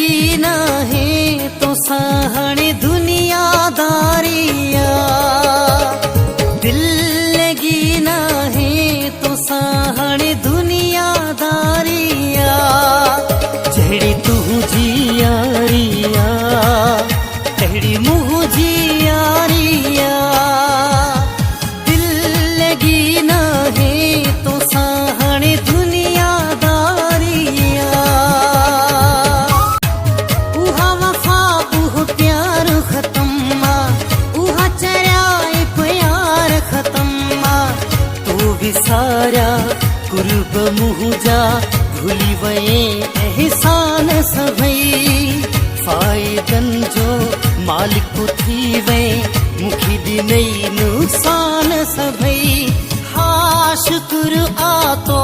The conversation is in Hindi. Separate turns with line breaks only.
लगी ना है तो सहणे दुनियादारिया, दिल लगी ना है तो सहणे दुनियादारिया। जड़ी तू जी यारिया तहड़ी मुँह जी यारिया, दिल लगी ना है तो सहणे दुनियादारिया। उहा वफा उह प्यार खत्म, उहा चराए प्यार खत्म। तो विसारा कुर्ब मुझा भूली वये एहसान सभई, फायदन जो मालिक थी वे मुखी दी नई नुकसान सभई। हा शुक्र आ तो